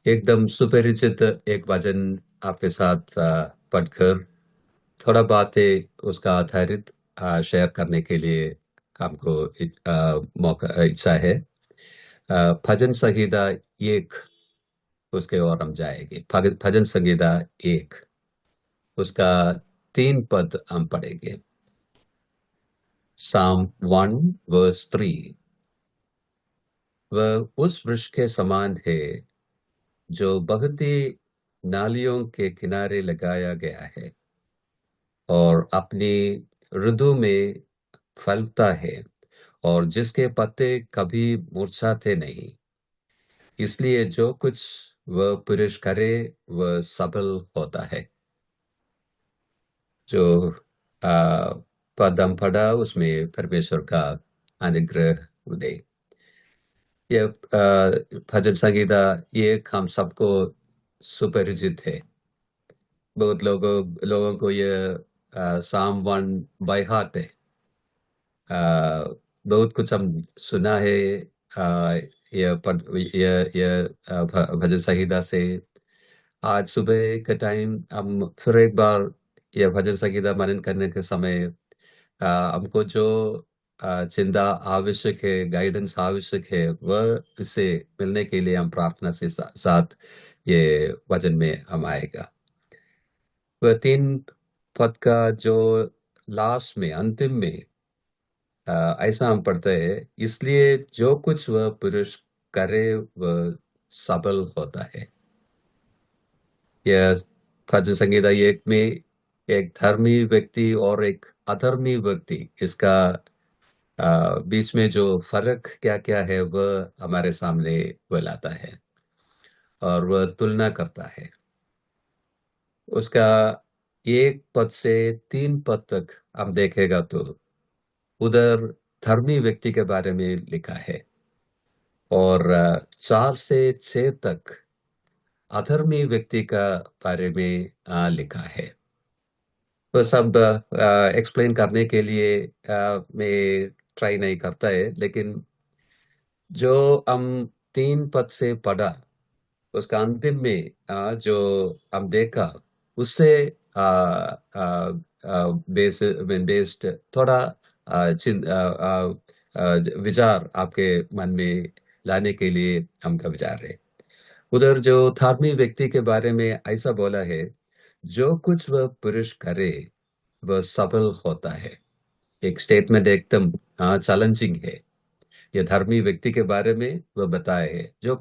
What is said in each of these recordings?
एकदम सुपरिचित एक भजन आपके साथ पढ़कर थोड़ा बातें उसका आधारित शेयर करने के लिए हमको मौका इच्छा है। भजन संगीता एक, उसके और हम जाएंगे। भजन संगीता एक, उसका 3 पद हम पढ़ेंगे। Psalm 1 verse 3। वह उस वृक्ष के समान है जो बहती नालियों के किनारे लगाया गया है और अपनी ऋतु में फलता है, और जिसके पत्ते कभी मुरझाते नहीं। इसलिए जो कुछ वह पुरुष करे वह सफल होता है। जो आ, पद हम पढ़ा उसमें परमेश्वर का अनुग्रह उदय। ये भजन संगीता ये हम सबको सुपरिचित है। बहुत लोगों को ये साम 1 बाय हार्ट है। आ, बहुत कुछ हम सुना है। आ, ये भजन संगीता से आज सुबह के टाइम हम फिर एक बार यह भजन संगीता मनन करने के समय हमको जो चिंता आवश्यक है, गाइडेंस आवश्यक है, वह इससे मिलने के लिए हम प्रार्थना से साथ ये वचन में हम आएगा। वह 3 पद का जो लास्ट में अंतिम में ऐसा हम पढ़ते हैं, इसलिए जो कुछ वह पुरुष करे वह सफल होता है। यह भजन संगीता एक में एक धर्मी व्यक्ति और एक अधर्मी व्यक्ति, इसका बीच में जो फर्क क्या क्या है वह हमारे सामने वह लाता है और वह तुलना करता है। उसका 1 पद से 3 पद तक हम देखेगा तो उधर धर्मी व्यक्ति के बारे में लिखा है, और 4 से 6 तक अधर्मी व्यक्ति का बारे में लिखा है। तो सब एक्सप्लेन करने के लिए मैं ट्राई नहीं करता है, लेकिन जो हम 3 पद से पढ़ा उसका अंतिम में जो हम देखा उससे बेस्ड थोड़ा विचार आपके मन में लाने के लिए हमका विचार है। उधर जो धार्मिक व्यक्ति के बारे में ऐसा बोला है, जो कुछ वह पुरुष करे वह सफल होता है। एक स्टेटमेंट एकदम चैलेंजिंग है। ये धर्मी व्यक्ति के बारे में वह बताए है, जो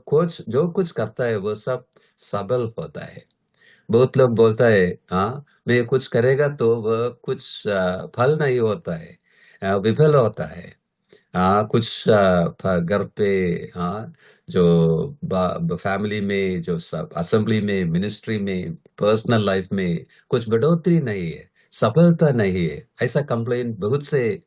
कुछ करता है वह सब सबल होता है। बहुत लोग बोलता है, हाँ मैं कुछ करेगा तो वह कुछ फल नहीं होता है, विफल होता है। हाँ कुछ घर पे, हाँ जो फैमिली में, जो सब असेंबली में, मिनिस्ट्री में, पर्सनल लाइफ में कुछ बढ़ोतरी नहीं है, सफलता नहीं है, ऐसा कंप्लेन बहुत से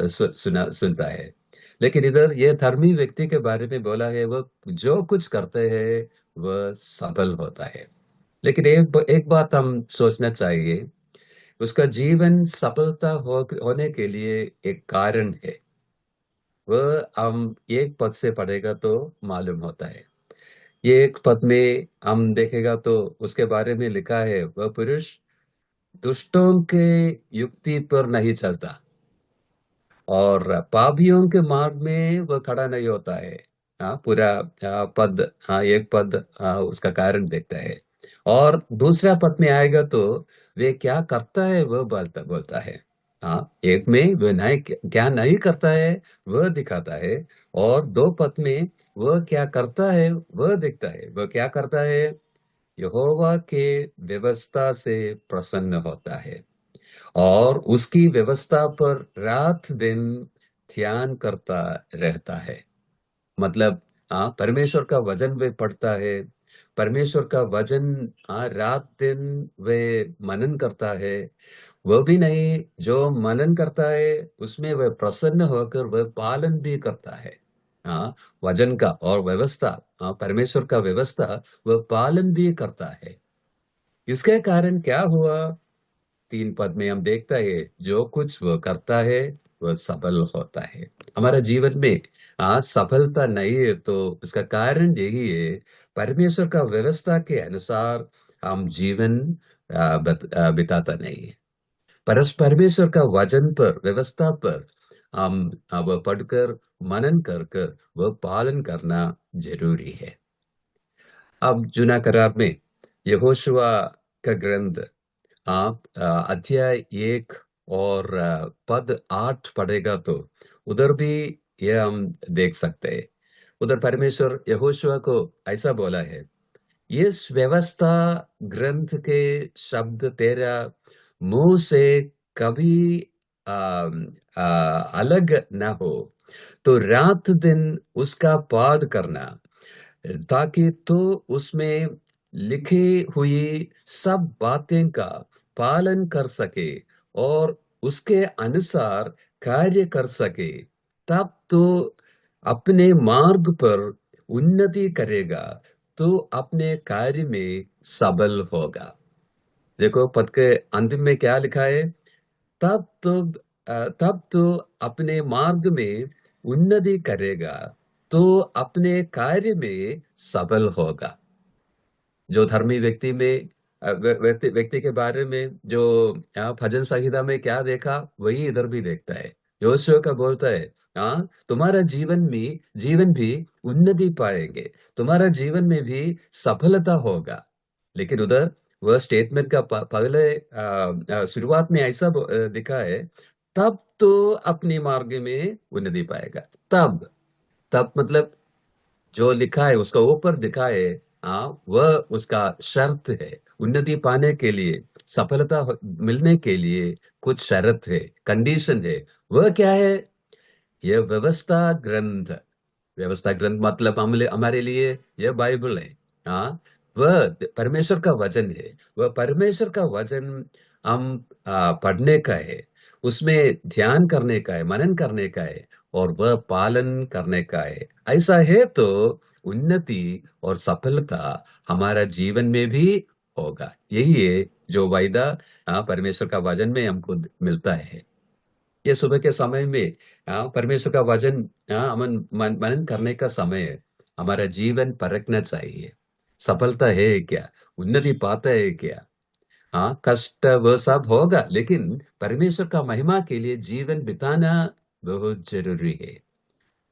सुनता है। लेकिन इधर ये धर्मी व्यक्ति के बारे में बोला है, वह जो कुछ करते हैं वह सफल होता है। लेकिन एक बात हम सोचना चाहिए, उसका जीवन सफलता होने के लिए एक कारण है। वह हम 1 पद से पढ़ेगा तो मालूम होता है। ये 1 पद में हम देखेगा तो उसके बारे में लिखा है, वह पुरुष दुष्टों के युक्ति पर नहीं चलता और पापियों के मार्ग में वह खड़ा नहीं होता है। हाँ पूरा पद, हाँ 1 पद, हाँ उसका कारण देखता है। और दूसरा पद में आएगा तो वे क्या करता है वह बोलता बोलता है। हाँ एक में वह नहीं, क्या नहीं करता है वह दिखाता है, और 2 पद में वह क्या करता है वह दिखता है। वह क्या करता है, यहोवा के व्यवस्था से प्रसन्न होता है और उसकी व्यवस्था पर रात दिन ध्यान करता रहता है। मतलब परमेश्वर का वचन वे पढ़ता है, परमेश्वर का वचन रात दिन वे मनन करता है। वह भी नहीं, जो मनन करता है उसमें वह प्रसन्न होकर वह पालन भी करता है। वचन का और व्यवस्था, परमेश्वर का व्यवस्था वह पालन भी करता है। इसके कारण क्या हुआ, 3 पद में हम देखता है, जो कुछ वह करता है वह सफल होता है। हमारा जीवन में सफलता नहीं है तो उसका कारण यही है, परमेश्वर का व्यवस्था के अनुसार हम जीवन बिताता नहीं है। परमेश्वर का वचन पर, व्यवस्था पर हम वह पढ़कर, मनन कर कर वह पालन करना जरूरी है। अब जुना करार में यहोशुआ का ग्रंथ, आप अध्याय 1 और पद 8 पढ़ेगा तो उधर भी यह हम देख सकते हैं। उधर परमेश्वर यहोशुआ को ऐसा बोला है, इस व्यवस्था ग्रंथ के शब्द तेरा मुंह से कभी आ, अलग न हो, तो रात दिन उसका पाठ करना, ताकि तो उसमें लिखी हुई सब बातें का पालन कर सके और उसके अनुसार कार्य कर सके। तब तो अपने मार्ग पर उन्नति करेगा, तो अपने कार्य में सबल होगा। देखो पद के अंतिम में क्या लिखा है, तब तो तब तो अपने मार्ग में उन्नति करेगा, तो अपने कार्य में सबल होगा। जो धर्मी व्यक्ति में व्यक्ति के बारे में जो भजन संहिता में क्या देखा, वही इधर भी देखता है। योशुआ का बोलता है, तुम्हारा जीवन भी उन्नति पाएंगे, तुम्हारा जीवन में भी सफलता होगा। लेकिन उधर वह स्टेटमेंट का पहले शुरुआत में ऐसा दिखा है, तब तो अपने मार्ग में उन्नति पाएगा। तब तब मतलब जो लिखा है उसका ऊपर दिखा है, वह उसका शर्त है। उन्नति पाने के लिए, सफलता मिलने के लिए कुछ शर्त है, कंडीशन है। वह क्या है? यह व्यवस्था ग्रंथ मतलब हमारे लिए यह बाइबल है। हाँ, वह परमेश्वर का वचन है। वह परमेश्वर का वचन हम पढ़ने का है, उसमें ध्यान करने का है, मनन करने का है, और वह पालन करने का है। ऐसा है तो उन्नति और सफलता हमारा जीवन में भी होगा। यही है जो वायदा परमेश्वर का वचन में हमको मिलता है। ये सुबह के समय में परमेश्वर का वचन मनन करने का समय है। हमारा जीवन परखना चाहिए, सफलता है क्या, उन्नति पाता है क्या। कष्ट वह सब होगा, लेकिन परमेश्वर का महिमा के लिए जीवन बिताना बहुत जरूरी है।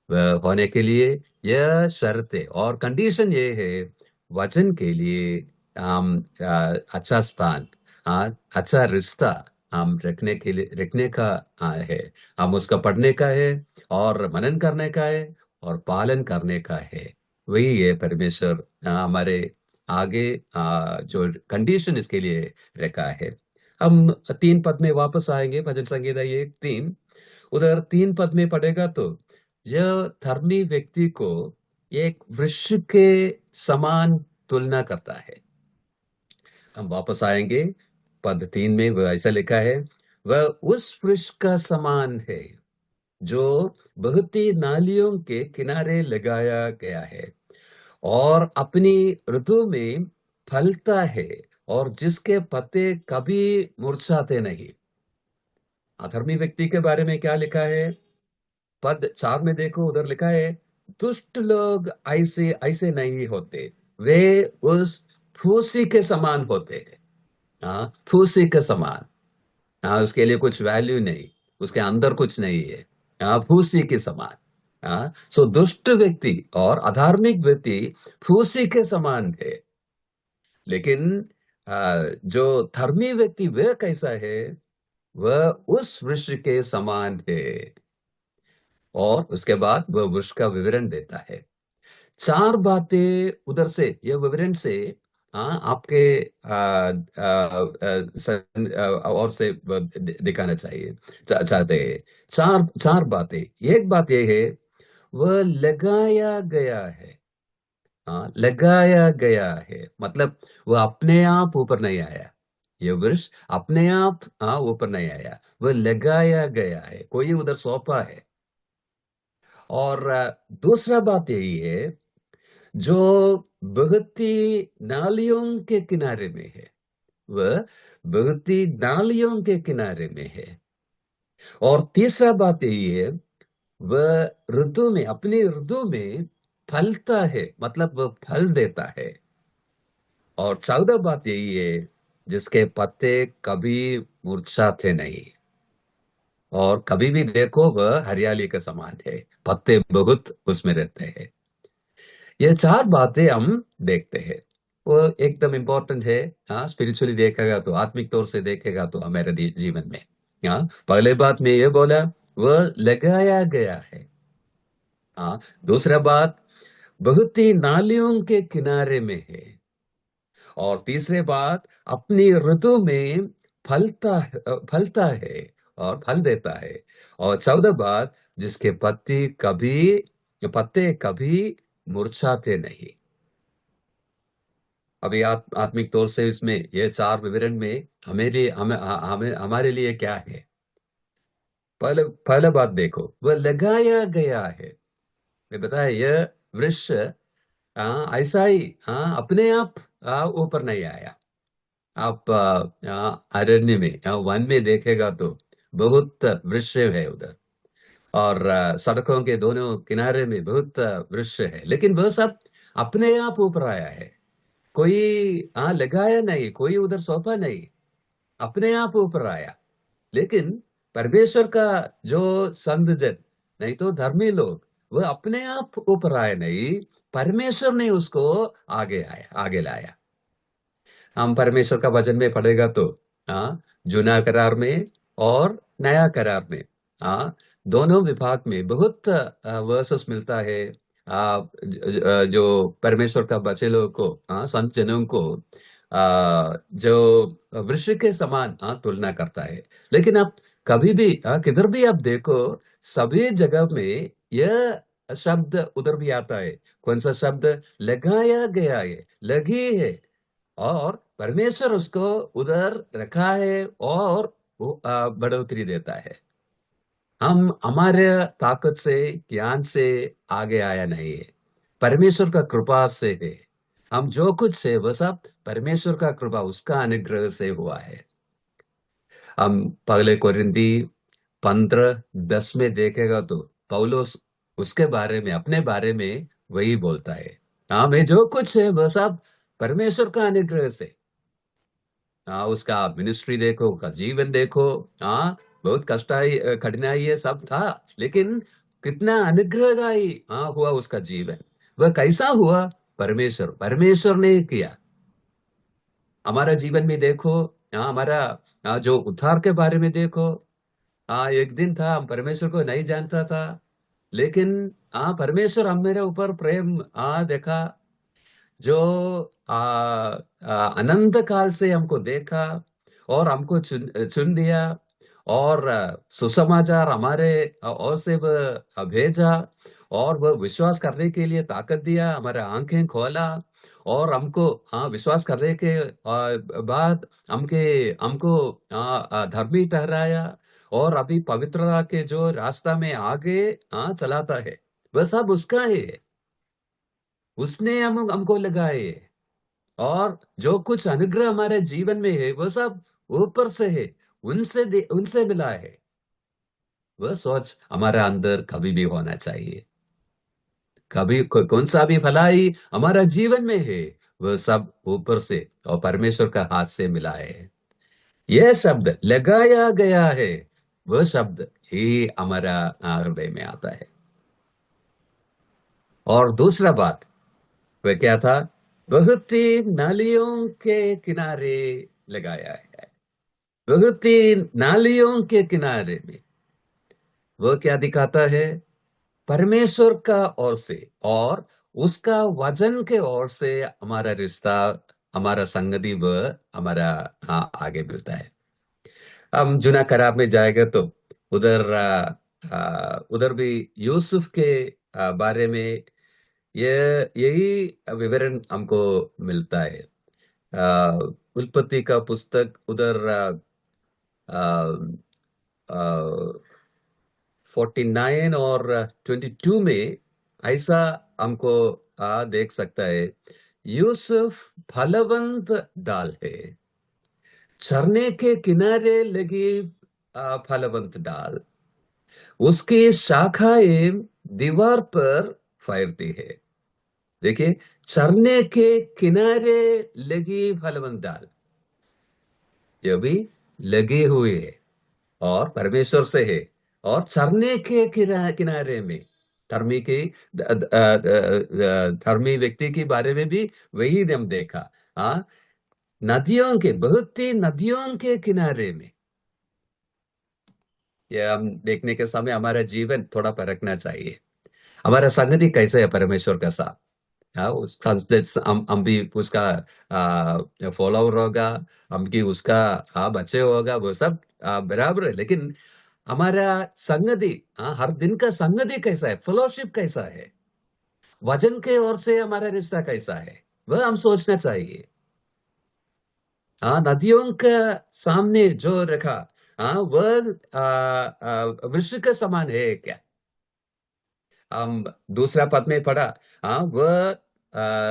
वह होने के लिए यह शर्त है और कंडीशन ये है, वचन के लिए हम अच्छा स्थान, अच्छा रिश्ता हम रखने का है। हम उसका पढ़ने का है और मनन करने का है और पालन करने का है। वही है परमेश्वर हमारे आगे जो कंडीशन इसके लिए रखा है। हम 3 पद में वापस आएंगे, भजन संगीता ये 3, उधर 3 पद में पढ़ेगा तो यह धर्मी व्यक्ति को एक वृक्ष के समान तुलना करता है। हम वापस आएंगे, पद 3 में वह ऐसा लिखा है, वह उस वृक्ष का समान है जो बहती नालियों के किनारे लगाया गया है और अपनी ऋतु में फलता है और जिसके पत्ते कभी मुरझाते नहीं। अधर्मी व्यक्ति के बारे में क्या लिखा है? पद 4 में देखो, उधर लिखा है, दुष्ट लोग ऐसे ऐसे नहीं होते, वे उस फूसी के समान होते हैं। फूसी के समान। उसके लिए कुछ वैल्यू नहीं, उसके अंदर कुछ नहीं है। फूसी के समान। सो दुष्ट व्यक्ति और अधार्मिक व्यक्ति फूसी के समान थे। लेकिन जो धर्मी व्यक्ति वह कैसा है? वह उस वृक्ष के समान है। और उसके बाद वह वृक्ष का विवरण देता है। 4 बातें उधर से, यह विवरण से आपके और से दिखाना चाहिए चाहते हैं। 4 बातें। एक बात यह है, वह लगाया गया है। लगाया गया है मतलब वह अपने आप ऊपर नहीं आया। ये वृक्ष अपने आप ऊपर नहीं आया, वह लगाया गया है, कोई उधर सौंपा है। और दूसरा बात यही है, जो बहती नालियों के किनारे में है, वह बहती नालियों के किनारे में है। और तीसरा बात यही है, वह ऋतु में, अपनी ऋतु में फलता है, मतलब वह फल देता है। और 14 बात यही है, जिसके पत्ते कभी मुरझाते नहीं, और कभी भी देखो वह हरियाली के समान है, पत्ते बहुत उसमें रहते हैं। ये चार बातें हम देखते हैं, वो एकदम इम्पोर्टेंट है। हाँ, स्पिरिचुअली देखेगा तो, आत्मिक तौर से देखेगा तो हमारे जीवन में। हाँ, पहले बात में ये बोला, वह लगाया गया है। हाँ, दूसरा बात, बहुत ही नालियों के किनारे में है। और तीसरे बात, अपनी ऋतु में फलता है और फल देता है। और 14 बात, जिसके पत्ते कभी मुरझाते नहीं। अभी आत्मिक तौर से इसमें ये चार विवरण में हमारे लिए क्या है? पहले पहला बात देखो, वह लगाया गया है। मैं बताया, यह वृक्ष ऐसा ही अपने आप ऊपर नहीं आया। आप अरण्य में, वन में देखेगा तो बहुत वृक्ष है उधर। और सड़कों के दोनों किनारे में बहुत वृक्ष है, लेकिन वह सब अपने आप ऊपर आया है। कोई लगाया नहीं, कोई उधर सौंपा नहीं, अपने आप ऊपर आया। लेकिन परमेश्वर का जो संत जन, नहीं तो धर्मी लोग, वह अपने आप ऊपर आए नहीं, परमेश्वर ने उसको आगे लाया। हम परमेश्वर का वचन में पढ़ेगा तो जूना करार में और नया करार में, दोनों विभाग में बहुत वर्सेस मिलता है। जो परमेश्वर का बचे लोग को, संत जनों को, जो वृक्ष के समान तुलना करता है। लेकिन आप कभी भी किधर भी आप देखो, सभी जगह में यह शब्द उधर भी आता है। कौन सा शब्द? लगाया गया है, लगी है। और परमेश्वर उसको उधर रखा है, और वो बढ़ोतरी देता है। हम हमारे ताकत से, ज्ञान से आगे आया नहीं है, परमेश्वर का कृपा से है। हम जो कुछ है वह सब परमेश्वर का कृपा, उसका अनुग्रह से हुआ है। हम पहले कोरिन्थी 15:10 में देखेगा तो पौलुस उसके बारे में, अपने बारे में वही बोलता है। मैं जो कुछ है वह सब परमेश्वर का अनुग्रह से। उसका मिनिस्ट्री देखो, उसका जीवन देखो। बहुत कठिनाई ये सब था, लेकिन कितना अनुग्रहदायी हुआ उसका जीवन। वह कैसा हुआ? परमेश्वर परमेश्वर ने किया। हमारा जीवन में देखो, हमारा जो उद्धार के बारे में देखो। एक दिन था, हम परमेश्वर को नहीं जानता था, लेकिन परमेश्वर हम मेरे ऊपर प्रेम देखा, जो अनंत काल से हमको देखा और हमको चुन चुन दिया। और सुसमाचार हमारे और से वह भेजा, और वह विश्वास करने के लिए ताकत दिया, हमारे आंखें खोला। और हमको विश्वास करने के बाद हमके हमको धर्मी ठहराया, और अभी पवित्रता के जो रास्ता में आगे चलाता है, वह सब उसका है। उसने हमको लगाए। और जो कुछ अनुग्रह हमारे जीवन में है वह सब ऊपर से है, उनसे मिला है। वह सोच हमारा अंदर कभी भी होना चाहिए। कभी कौन सा भी भलाई हमारा जीवन में है, वह सब ऊपर से और परमेश्वर का हाथ से मिला है। यह शब्द लगाया गया है, वह शब्द ही हमारा हृदय में आता है। और दूसरा बात वह क्या था? बहुत ही नालियों के किनारे लगाया है। बहुत ही नालियों के किनारे में वह क्या दिखाता है? परमेश्वर का ओर से और उसका वचन के ओर से हमारा रिश्ता, हमारा संगति वह हमारा आगे मिलता है। हम जुना करार में जाएगा तो उधर उधर भी यूसुफ के बारे में ये यही विवरण हमको मिलता है। उत्पत्ति का पुस्तक उधर 49 और 22 में ऐसा हमको देख सकता है। यूसुफ फलवंत डाल है, झरने के किनारे लगी फलवंत डाल। उसकी शाखाएं दीवार पर फैलती है। देखिए, झरने के किनारे लगी फलवंत डाल, ये भी लगे हुए है और परमेश्वर से है। और झरने के किनारे में धर्मी के धर्मी व्यक्ति के बारे में भी वही हम देखा। हाँ, नदियों के, बहुत ही नदियों के किनारे में। ये हम देखने के समय हमारा जीवन थोड़ा परखना चाहिए। हमारा संगति कैसे है परमेश्वर के साथ। हाँ, हम भी उसका फॉलोअर होगा, हम भी उसका बच्चे होगा, वो सब बराबर है। लेकिन हमारा संगति, हर दिन का संगति कैसा है, फेलोशिप कैसा है, वजन के ओर से हमारा रिश्ता कैसा है, वह हम सोचना चाहिए। नदियों का सामने जो रखा, वह वृक्ष के समान है क्या? हम दूसरा पद में पढ़ा। वह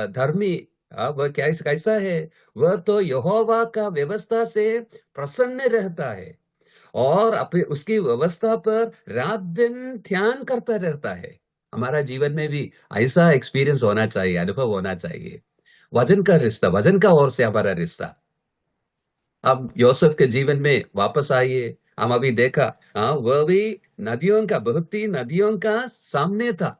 धर्मी, वह कैसा कैसा है? वह तो यहोवा का व्यवस्था से प्रसन्न रहता है और अपने उसकी व्यवस्था पर रात दिन ध्यान करता रहता है। हमारा जीवन में भी ऐसा एक्सपीरियंस होना चाहिए, अनुभव होना चाहिए। वजन का रिश्ता, वजन का ओर से हमारा रिश्ता। अब योसेफ के जीवन में वापस आइए। हम अभी देखा, वह भी नदियों का, बहुत ही नदियों का सामने था।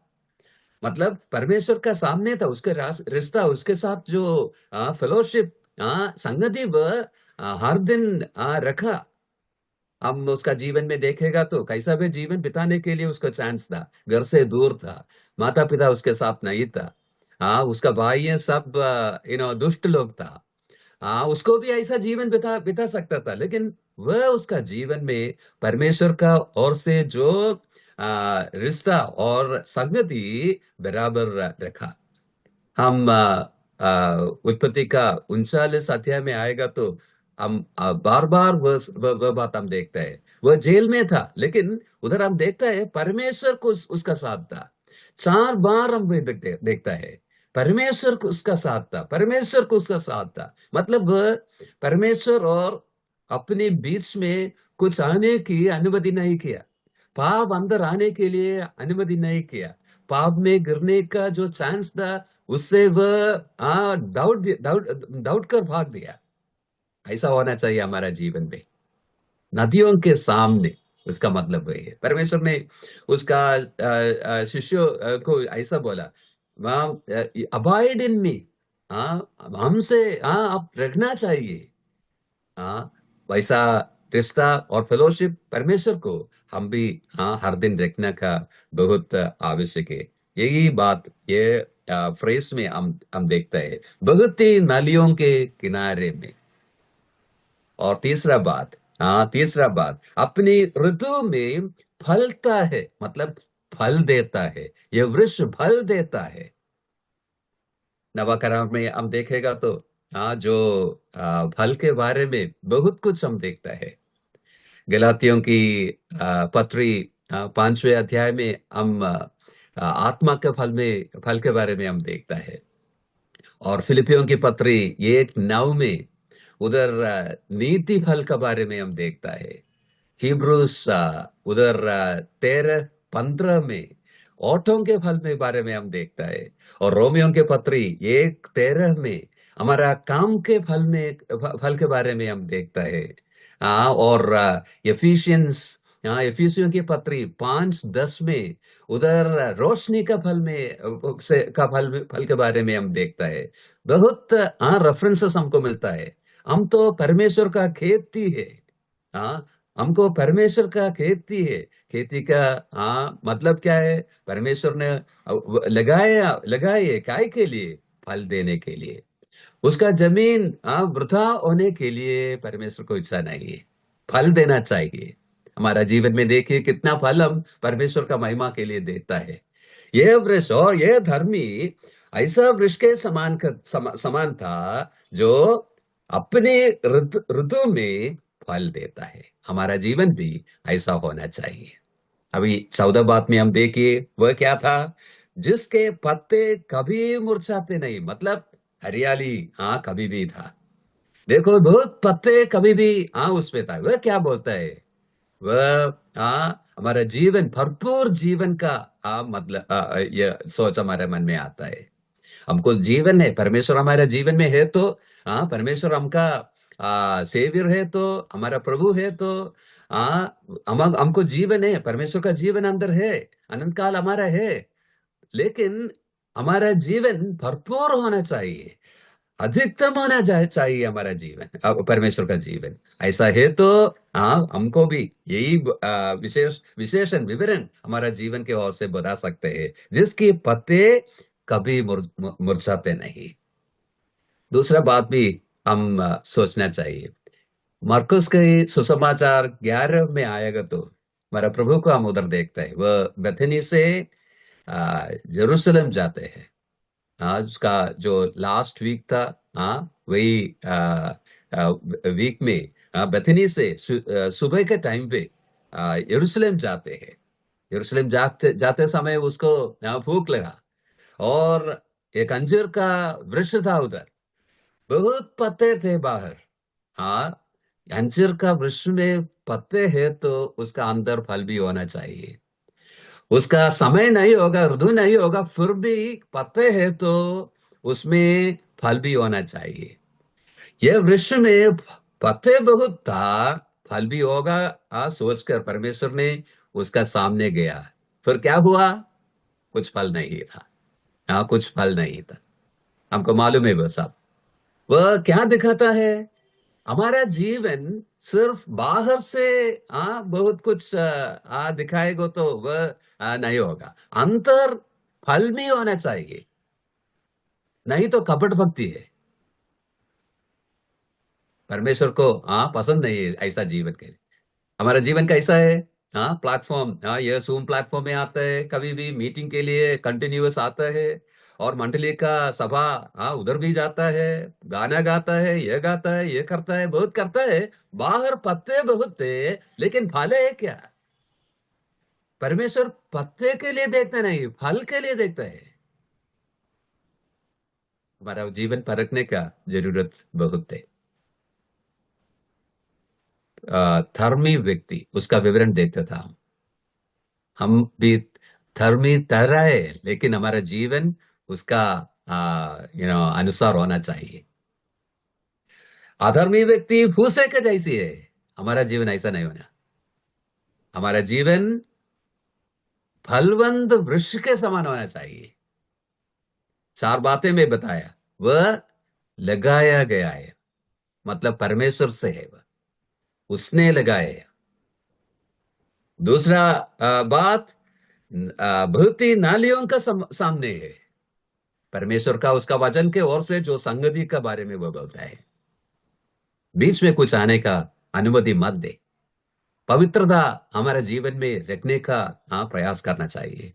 मतलब परमेश्वर का सामने था, उसका रिश्ता, उसके साथ जो फेलोशिप, संगति, वह हर दिन रखा। हम उसका जीवन में देखेगा तो कैसा भी जीवन बिताने के लिए उसका चांस था। घर से दूर था, माता पिता उसके साथ नहीं था। उसका भाई ये सब दुष्ट लोग था। उसको भी ऐसा जीवन बिता बिता सकता था, लेकिन वह उसका जीवन में परमेश्वर का ओर से जो रिश्ता और संगति बराबर रखा। हम उत्पत्ति का 39 अध्याय में आएगा तो हम बार बार वह बात हम देखते हैं। वह जेल में था, लेकिन उधर हम देखता है परमेश्वर को उसका साथ था। 4 बार हम वह देखता है, परमेश्वर को उसका साथ था, परमेश्वर को उसका साथ था। मतलब वह परमेश्वर और अपने बीच में कुछ आने की अनुमति नहीं किया, पाप अंदर आने के लिए अनुमति नहीं किया। पाप में गिरने का जो चांस था, उससे वह दौड़ कर भाग दिया। ऐसा होना चाहिए हमारा जीवन में, नदियों के सामने। उसका मतलब वही है, परमेश्वर ने उसका शिष्यों को ऐसा बोला, अबाइड इन मी, हमसे आप रखना चाहिए। वैसा रिश्ता और फेलोशिप परमेश्वर को हम भी हर दिन रखने का बहुत आवश्यक है। यही बात, ये फ्रेस में हम देखते हैं, बहुत ही नालियों के किनारे में। और तीसरा बात, अपनी ऋतु में फलता है, मतलब फल देता है। यह वृक्ष फल देता है। नवाकरण में हम देखेगा तो जो फल के बारे में बहुत कुछ हम देखता है। गलातियों की पत्री 5वें अध्याय में हम आत्मा के फल के बारे में हम देखता है। और फिलिपियों की पत्री 1:9 में उधर नीति फल के बारे में हम देखता है। हिब्रूस उधर 13:15 में ओठों के फल के बारे में हम देखता है। और रोमियों के पत्री 1:13 में हमारा काम के फल के बारे में हम देखता है। और एफिशियंस, एफिसियों की पत्री 5:10 में उधर रोशनी का फल में से का फल के बारे में हम देखता है। बहुत रेफरेंसेस हमको मिलता है। हम तो परमेश्वर का खेती है। हाँ, हमको परमेश्वर का खेती है। खेती का मतलब क्या है? परमेश्वर ने लगाए काय के लिए? फल देने के लिए। उसका जमीन वृथा होने के लिए परमेश्वर को इच्छा नहीं है, फल देना चाहिए। हमारा जीवन में देखिए कितना फल हम परमेश्वर का महिमा के लिए देता है। यह वृक्ष और यह धर्मी ऐसा वृक्ष के समान था, जो अपने ऋतु में फल देता है। हमारा जीवन भी ऐसा होना चाहिए। अभी 14 बात में हम देखिए वह क्या था, जिसके पत्ते कभी मुरझाते नहीं। मतलब हरियाली कभी भी था। देखो, बहुत पत्ते कभी भी उसमें था। वह क्या बोलता है? वह हमारा जीवन भरपूर जीवन का मतलब ये सोच हमारे मन में आता है। हमको जीवन है, परमेश्वर हमारे जीवन में है तो परमेश्वर हमका सेवियर है, तो हमारा प्रभु है, तो हमको जीवन है, परमेश्वर का जीवन अंदर है, अनंत काल हमारा है। लेकिन हमारा जीवन भरपूर होना चाहिए, अधिकतम होना चाहिए हमारा जीवन, परमेश्वर का जीवन। ऐसा है तो हमको भी यही विशेषण विवरण हमारा जीवन के ओर से बता सकते हैं, जिसकी पत्ते कभी मुरझाते नहीं। दूसरा बात भी हम सोचना चाहिए। मरकुस के सुसमाचार 11 में आएगा तो हमारा प्रभु को हम उधर देखते हैं, वह बेथनी से यरूशलेम जाते हैं। उसका जो लास्ट वीक था, वही वीक में बेथनी से सुबह के टाइम पे यरूशलेम जाते हैं। यरूशलेम जाते जाते समय उसको भूख लगा, और एक अंजीर का वृक्ष था उधर, बहुत पत्ते थे बाहर। हाँ, अंजीर का वृक्ष में पत्ते है तो उसका अंदर फल भी होना चाहिए। उसका समय नहीं होगा, ऋतु नहीं होगा, फिर भी पत्ते है तो उसमें फल भी होना चाहिए। यह वृक्ष में पत्ते बहुत था, फल भी होगा सोचकर परमेश्वर ने उसका सामने गया। फिर क्या हुआ? कुछ फल नहीं था। कुछ फल नहीं था। हमको मालूम है वह सब। वह क्या दिखाता है? हमारा जीवन सिर्फ बाहर से बहुत कुछ दिखाएगा तो वह नहीं होगा, अंतर फल भी होना चाहिए, नहीं तो कपट भक्ति है। परमेश्वर को पसंद नहीं है ऐसा जीवन के। हमारा जीवन कैसा है? प्लेटफॉर्म, ये जूम प्लेटफॉर्म में आता है, कभी भी मीटिंग के लिए कंटिन्यूअस आता है, और मंडली का सभा उधर भी जाता है, गाना गाता है, ये गाता है, ये करता है, बहुत करता है। बाहर पत्ते बहुत थे, लेकिन फल है क्या? परमेश्वर पत्ते के लिए देखता नहीं, फल के लिए देखता है। हमारा जीवन परखने का जरूरत बहुत है। धर्मी व्यक्ति, उसका विवरण देखता था। हम भी धर्मी तरह है, लेकिन हमारा जीवन उसका अनुसार होना चाहिए। अधर्मी व्यक्ति भूसे के जैसी है, हमारा जीवन ऐसा नहीं होना। हमारा जीवन फलवंत वृक्ष के समान होना चाहिए। 4 बातें मैं बताया, वह लगाया गया है, मतलब परमेश्वर से है, वह उसने लगाया है। दूसरा बात, बहती नालियों का सामने है, परमेश्वर का, उसका वचन के ओर से जो संगति का बारे में वो बोलता है। बीच में कुछ आने का अनुमति मत दे। पवित्रता हमारे जीवन में रखने का प्रयास करना चाहिए।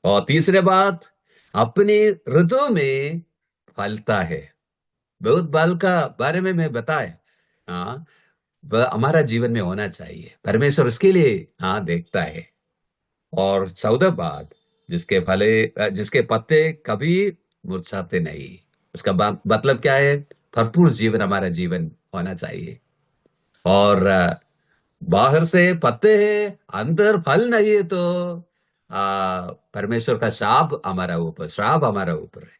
और तीसरे बात, अपने ऋतु में फलता है। बहुत बल का बारे में मैं बताया, वह हमारा जीवन में होना चाहिए। परमेश्वर उसके लिए देखता है। और 14 बात, जिसके पत्ते कभी मुरझाते नहीं। उसका मतलब क्या है? भरपूर जीवन हमारा जीवन होना चाहिए। और बाहर से पत्ते हैं, अंदर फल नहीं है तो परमेश्वर का श्राप हमारा ऊपर है।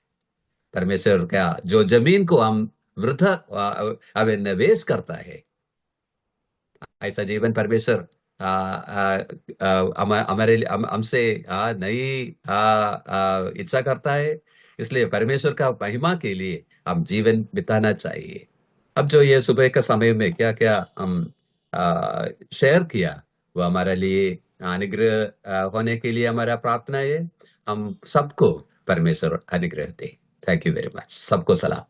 परमेश्वर का जो जमीन को हम वृथा निवेश करता है, ऐसा जीवन परमेश्वर हमारे हमसे नहीं इच्छा करता है। इसलिए परमेश्वर का महिमा के लिए हम जीवन बिताना चाहिए। अब जो ये सुबह का समय में क्या क्या हम शेयर किया, वो हमारे लिए अनुग्रह होने के लिए हमारा प्रार्थना है। हम सबको परमेश्वर अनुग्रह दे। Thank you very much. सबको सलाम।